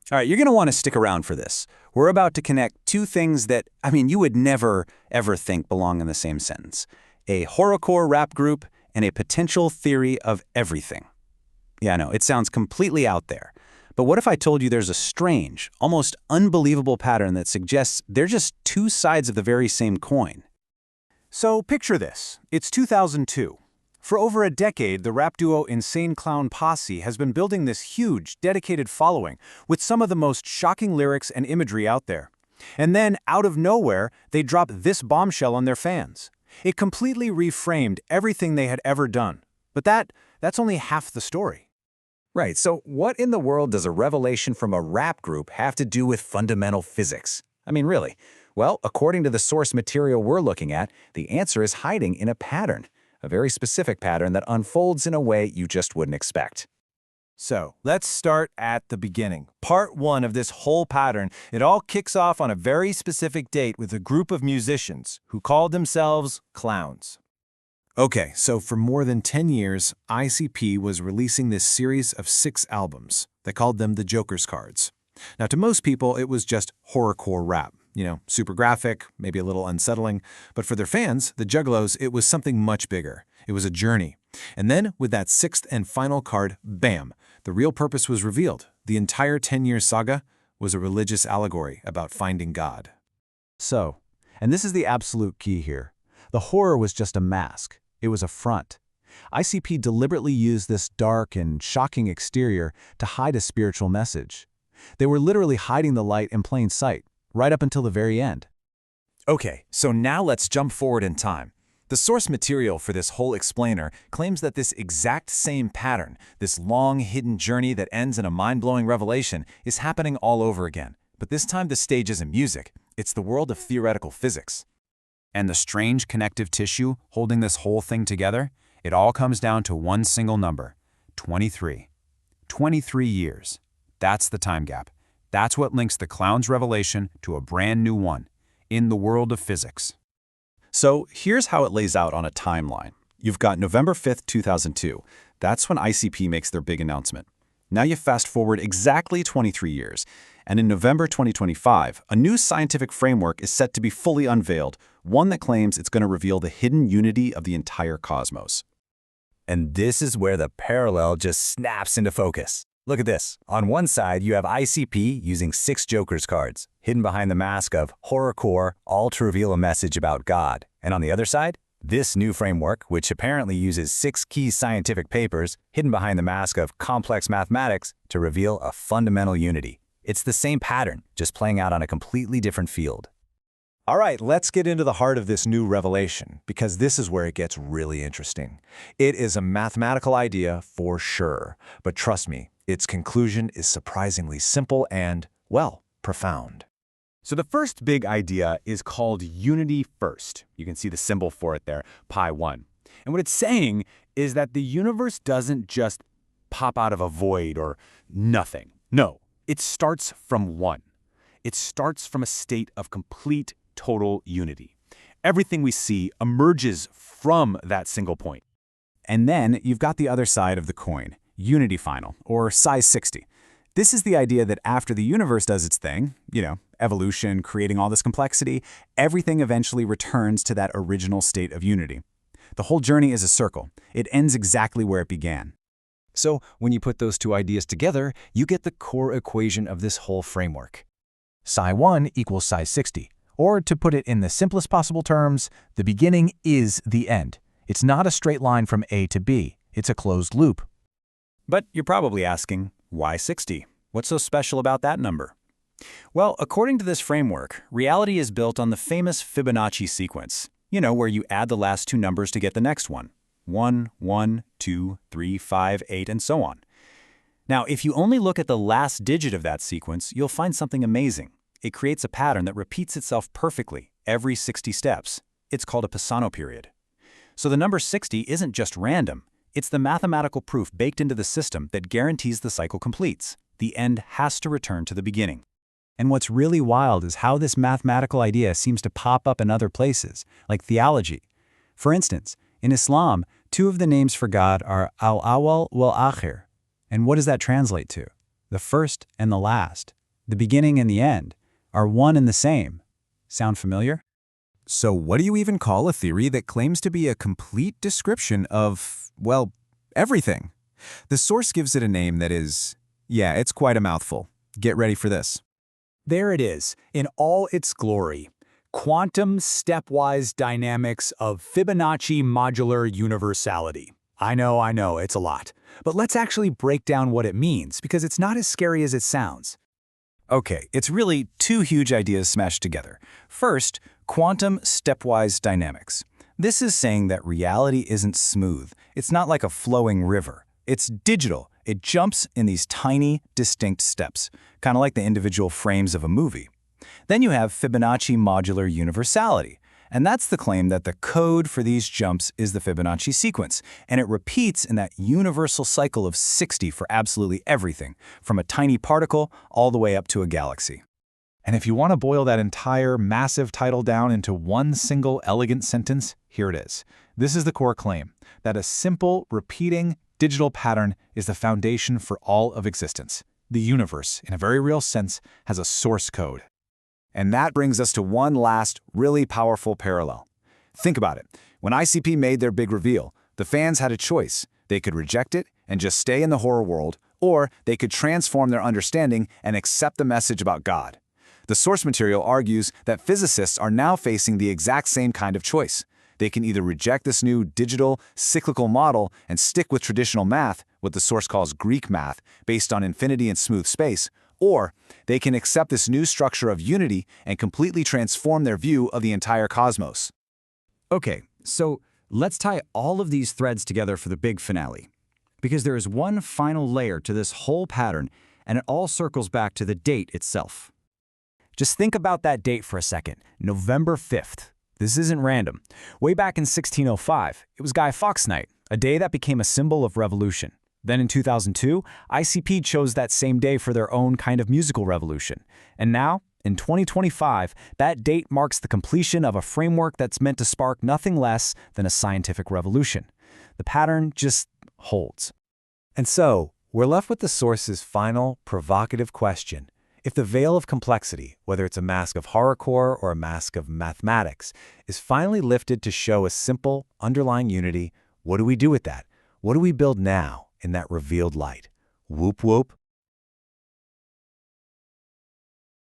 All right, you're going to want to stick around for this. We're about to connect two things that, you would never, ever think belong in the same sentence. A horrorcore rap group and a potential theory of everything. Yeah, I know, it sounds completely out there. But what if I told you there's a strange, almost unbelievable pattern that suggests they're just two sides of the very same coin? So picture this. It's 2002. For over a decade, the rap duo Insane Clown Posse has been building this huge, dedicated following with some of the most shocking lyrics and imagery out there. And then, out of nowhere, they drop this bombshell on their fans. It completely reframed everything they had ever done. But that's only half the story. Right, so what in the world does a revelation from a rap group have to do with fundamental physics? Really? Well, according to the source material we're looking at, the answer is hiding in a pattern. A very specific pattern that unfolds in a way you just wouldn't expect. So, let's start at the beginning. Part 1 of this whole pattern, it all kicks off on a very specific date with a group of musicians who called themselves clowns. Okay, so for more than 10 years, ICP was releasing this series of 6 albums. They called them the Joker's Cards. Now, to most people, it was just horrorcore rap. Super graphic, maybe a little unsettling. But for their fans, the Juggalos, it was something much bigger. It was a journey. And then, with that 6th and final card, bam, the real purpose was revealed. The entire 10-year saga was a religious allegory about finding God. So, and this is the absolute key here, the horror was just a mask. It was a front. ICP deliberately used this dark and shocking exterior to hide a spiritual message. They were literally hiding the light in plain sight, right up until the very end. Okay, so now let's jump forward in time. The source material for this whole explainer claims that this exact same pattern, this long hidden journey that ends in a mind-blowing revelation, is happening all over again. But this time the stage isn't music, it's the world of theoretical physics. And the strange connective tissue holding this whole thing together, it all comes down to one single number, 23. 23 years. That's the time gap. That's what links the clown's revelation to a brand new one, in the world of physics. So here's how it lays out on a timeline. You've got November 5th, 2002. That's when ICP makes their big announcement. Now you fast forward exactly 23 years, and in November 2025, a new scientific framework is set to be fully unveiled, one that claims it's going to reveal the hidden unity of the entire cosmos. And this is where the parallel just snaps into focus. Look at this. On one side, you have ICP using 6 Joker's cards, hidden behind the mask of horrorcore, all to reveal a message about God. And on the other side, this new framework, which apparently uses 6 key scientific papers, hidden behind the mask of complex mathematics, to reveal a fundamental unity. It's the same pattern, just playing out on a completely different field. All right, let's get into the heart of this new revelation, because this is where it gets really interesting. It is a mathematical idea for sure, but trust me, its conclusion is surprisingly simple and, well, profound. So the first big idea is called unity first. You can see the symbol for it there, pi1. And what it's saying is that the universe doesn't just pop out of a void or nothing. No, it starts from 1. It starts from a state of complete, total unity. Everything we see emerges from that single point. And then you've got the other side of the coin, unity final, or size 60. This is the idea that after the universe does its thing, evolution, creating all this complexity, everything eventually returns to that original state of unity. The whole journey is a circle. It ends exactly where it began. So when you put those two ideas together, you get the core equation of this whole framework. Psi 1 equals size 60. Or to put it in the simplest possible terms, the beginning is the end. It's not a straight line from A to B. It's a closed loop. But you're probably asking, why 60? What's so special about that number? Well, according to this framework, reality is built on the famous Fibonacci sequence, where you add the last 2 numbers to get the next one. 1, 1, 2, 3, 5, 8, and so on. Now, if you only look at the last digit of that sequence, you'll find something amazing. It creates a pattern that repeats itself perfectly every 60 steps. It's called a Pisano period. So the number 60 isn't just random. It's the mathematical proof baked into the system that guarantees the cycle completes. The end has to return to the beginning. And what's really wild is how this mathematical idea seems to pop up in other places, like theology. For instance, in Islam, 2 of the names for God are Al-Awwal wal-Akhir. And what does that translate to? The first and the last. The beginning and the end are one and the same. Sound familiar? So what do you even call a theory that claims to be a complete description of, well, everything? The source gives it a name that is, yeah, it's quite a mouthful. Get ready for this. There it is, in all its glory. Quantum stepwise dynamics of Fibonacci modular universality. I know, it's a lot. But let's actually break down what it means, because it's not as scary as it sounds. Okay, it's really two huge ideas smashed together. First, quantum stepwise dynamics. This is saying that reality isn't smooth. It's not like a flowing river. It's digital. It jumps in these tiny, distinct steps, kind of like the individual frames of a movie. Then you have Fibonacci modular universality, and that's the claim that the code for these jumps is the Fibonacci sequence, and it repeats in that universal cycle of 60 for absolutely everything, from a tiny particle all the way up to a galaxy. And if you want to boil that entire massive title down into one single elegant sentence, here it is. This is the core claim, that a simple, repeating, digital pattern is the foundation for all of existence. The universe, in a very real sense, has a source code. And that brings us to one last, really powerful parallel. Think about it. When ICP made their big reveal, the fans had a choice. They could reject it and just stay in the horror world, or they could transform their understanding and accept the message about God. The source material argues that physicists are now facing the exact same kind of choice. They can either reject this new digital, cyclical model and stick with traditional math, what the source calls Greek math, based on infinity and smooth space, or they can accept this new structure of unity and completely transform their view of the entire cosmos. Okay, so let's tie all of these threads together for the big finale. Because there is one final layer to this whole pattern, and it all circles back to the date itself. Just think about that date for a second, November 5th. This isn't random. Way back in 1605, it was Guy Fawkes Night, a day that became a symbol of revolution. Then in 2002, ICP chose that same day for their own kind of musical revolution. And now, in 2025, that date marks the completion of a framework that's meant to spark nothing less than a scientific revolution. The pattern just holds. And so, we're left with the source's final, provocative question. If the veil of complexity, whether it's a mask of horrorcore or a mask of mathematics, is finally lifted to show a simple, underlying unity, what do we do with that? What do we build now in that revealed light? Whoop whoop.